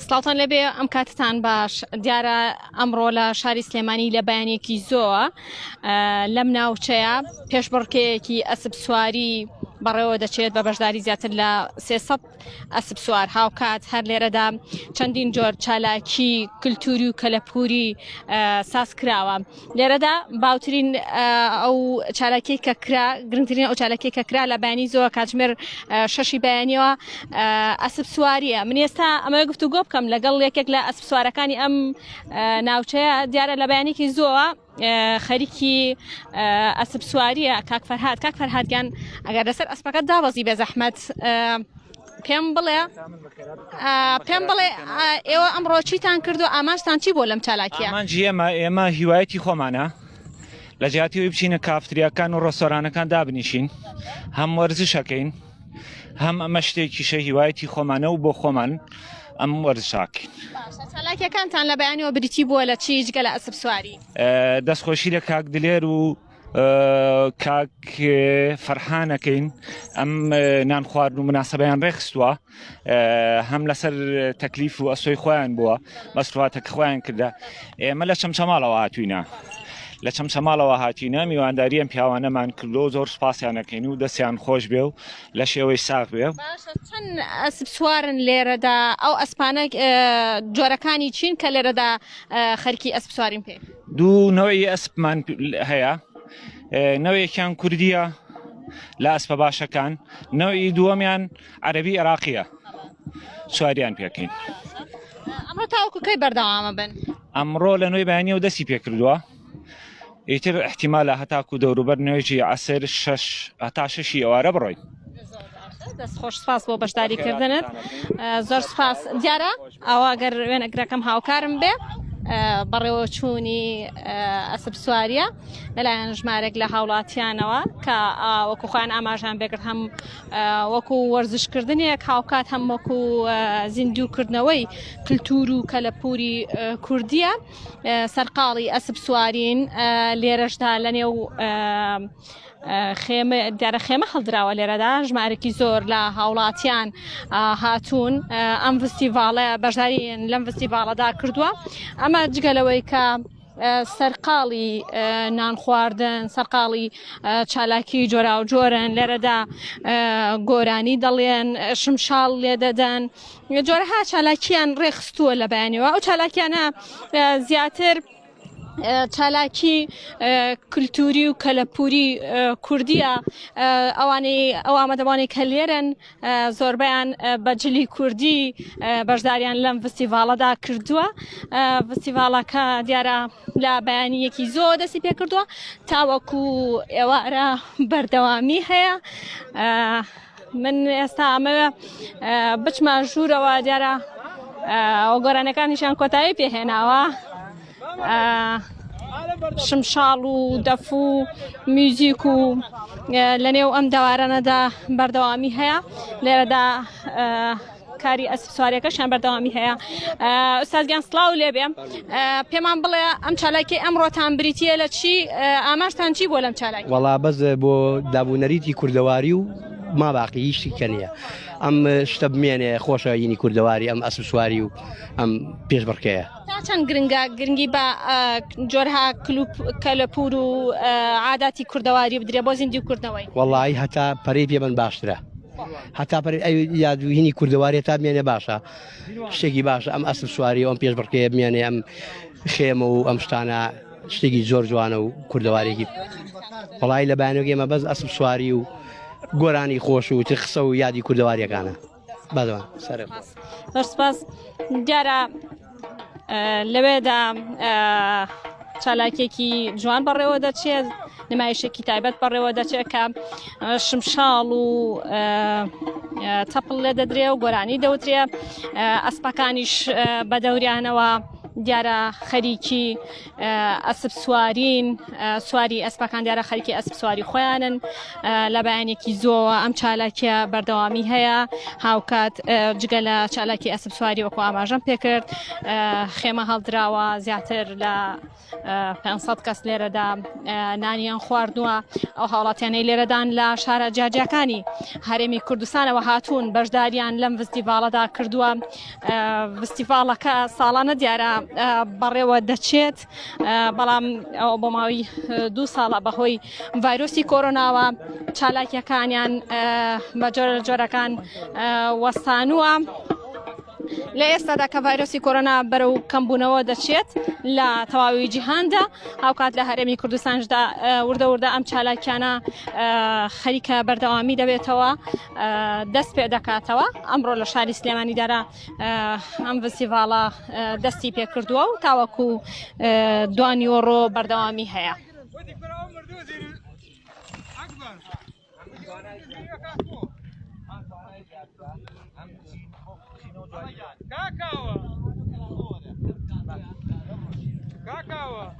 سڵاوتان لەبێ ئەم کاتتان باش دیارە ئەمڕۆ لە شاری سلێمانی لە بەیانێکی زۆوە لەم ناوچەیە پێشبڕکەیەکی ئەسب سواری بەڕێوە دەچێت بە بەشداری زیاتر لە 300 ئەسب سوار هاوکات هەر لێرەدا چەندین جۆر چالاکی کللتوری و کەلەپوری ساز کراوە لێرەدا باوترین ئەو چالاکی کە کرا گرنگترین ئەو چالاکی کە کرا لە بەیانی زۆر کاتژمێر شەشی بەیانیەوە ئەسب سواریە من ئێستا ئەمە گفتوگۆ بکەم لەگەڵ یەکێک لە ئەسب سوارەکانی ئەم ناوچەیە دیارە لە بەیانێکی زۆوە خەریکی ئەسب سواریە کاک فەرهادگیان ئەگەر لەسەر ئەسپەکەت دابەزی بێ زەحمەت پێم بڵێ ئێوە ئەمڕۆ چیتان کردو ئاماژتان چی بۆ لەم چالاکیە؟ ئامانجی ئێمە هیوایەتی خۆمانە لە جیاتیەوەی بچینە کافتریاکان و ڕۆستۆرانەکان دابنیشین هەم وەرزشەکەین هەم ئەمە شتێکیشە هیوایەتی خۆمانە و بۆ خۆمان ئەم وەرزشاکەین. چالاکیەکانتان لە بەیانیەوە بریتی بووە لە چی جگە لە ئەسب سواری؟ دەستخۆشی لە کاک دلێر و کاک فەرحانەکەین ئەم نان خواردن و مناسبەیان ڕێخستووە هەم لەسەر تەکلیف و ئەسۆی خۆیان بووە مەسرواتەکە خۆیان کردە ئێمە لە چەمچەماڵەوە هاتووینە لە چەمچەماڵەوە هاتیینە میوانداریان پیاوانەمان کردو زۆر سپاسیانەکەین و دەستیان خۆش بێ و لە شێوەی ساغ بێ. چەند ئەسب سوارن لێرەدا ئەو ئەسپانە جۆرەکانی چین کە لێرەدا خەرکی ئەسب سوارین پێ؟ دوو نەوەی ئەسپمان هەیە نەوەیەکیان کوردیە لە ئەسپە باشەکان نەوەی دووەمیان عەرەبی عێراقیە سواریان پێکەین. ئەمڕۆ تاوەکو کەی بەردەوامە بن؟ ئەمڕۆ لە نوێی بەیانیە و دەستی پێکردووە ئیتر احتیمالە هەتاکو دەوروبەر نوێژی عەسر هەتا شەشی ئەوارە بڕۆین. دەست خۆش سپاس بۆ بەشداریکردنت زۆر سپاس دیارە ئەوە گەر وێنەگرەکەم هاوکارم بێ بەڕێوە چوونی ئەسب سواریە لەلایەن ژمارێک لە هاوڵاتیانەوە کە وەکو خۆیان ئاماژان بێکرد هەم وەکو وەرزشکردنێک هاوکات هەم وەکو زیندووکردنەوەی کللتور و کەلەپوری کوردیە سەرقاڵی ئەسب سوارین لێرەشدا لەنێو دیارە خێمە هەڵدراوە لێرەدا ژمارێکی زۆر لە هاوڵاتیان هاتوون ئەم فستیڤاڵە بەشداریان لەم فستیڤاڵەدا کردووە ئەمە جگەلەوەی کە سەرقاڵی نان خواردن سەرقاڵی چالاکی جۆرا و جۆرن لێرەدا گۆرانی دەڵێن شمشاڵ لێ دەدەن جۆرەها چالاکیان ڕێخستووە لە بەیانەوە ئەو چالاکیانە زیاتر چالاکی کللتوری و کەلەپوری کوردیە ئەو ئامادەبوانی کە لێرن زۆربیان بەجلی کوردی بەشداریان لەم فستیڤاڵەدا کردووە فستیڤاڵەکە دیارە لە بەیانیەکی زۆر دەستی پێ کردووە تاوەکو ئێوارە بەردەوامی هەیە من ئێستا ئەمە بچمە ژوورەوە دیارە ئەو گۆرانەکانیشان کۆتایی پێهێناوە شمشاڵ و دەف و میوزیک و لەنێو ئەم دەوارانەدا بەردەوامی هەیە لێرەدا کاری ئەسب سواریەکەشان بەردەوامی هەیە. ئوستازگیان سڵاو لێبێ پێمان بڵێ ئەم چالاکی ئەمڕۆتان بریتیە لە چی ئاماژتان چی بۆ لەم چالاکی؟ وەڵا بەس بۆ دابوونەریتی کوردەواری و ما باقی هیچی کە نییە ئەم شتە بمێنێ خۆشە یینی کوردەواری ئەم ئەسب سواری و ئەم پێشبڕکەیە. تا چەند گرنگی بە جۆرها کەلەپور و عاداتی کوردەواری بدرێ بۆ زیندووکردنەوەی؟ وەڵی هەتا پەرەی پێ من باشترە هەتا یادوهینی کوردەواری تا بمێنێ باشە شتێکی باشە ئەم ئەسب سواری و ئەم پێشبڕکەیە بمێنێ ئەم خێمە و ئەم شتانە شتێکی زۆر جوانە و کوردەوارێکی وەڵی لە بەیانەوەی ئێمە بەس ئەسب سواری و گۆرانی خۆش و ترخسە و یادی کوردەواریەکانە بەدەوان سەر سپاس دیارە لەوێدا چالاکێکی جوان بەڕێوە دەچێت نمایشێکی تایبەت بەڕێوە دەچێت کە شمشاڵ و تەپڵ لێ دەدرێ و گۆرانی دەوترێ ئەسپەکانیش بە دەوریانەوە دیارە خەریکی ئەسپ سوارین سواری ئەسپەکان دیارە خەریکی ئەسپ سواری خۆیانن لە بەیانێکی زۆوە ئەم چالاکیە بەردەوامی هەیە هاوکات جگە لە چالاکی ئەسپ سواری وەکو ئاماژەم پێکرد خێمە هەڵدراوە زیاتر لە 500 کەس لێرەدا نانیان خواردووە ئەو هاوڵاتیانەی لێرەدان لە شارە جیاجیەکانی هەرێمی کوردستانەوە هاتوون بەشداریان لەم فستیڤاڵەدا کردووە فستیڤاڵەکە ساڵانە دیارە بەڕێوە دەچێت بەڵام بۆ ماوەی 2 ساڵە بەهۆی ڤایرۆسی کۆرۆناوە چالاکیەکانیان بە جۆرە لە جۆرەکان وەستانووە لە ئێستادا کە ڤایرۆسی کۆرۆنا بەرەو کەمبوونەوە دەچێت لە تەواوی جیهاندا هاوکات لە هەرێمی کوردستانشدا وردە وردە ئەم چالاکیانە خەریکە بەردەوامی دەبێتەوە دەست پێ دەکاتەوە ئەمڕۆ لە شاری سلێمانیدارا ئەم فستیڤاڵە دەستی پێکردووە و تاوەکو دوانی وەڕۆ بەردەوامی هەیە. Kakao. Kakao.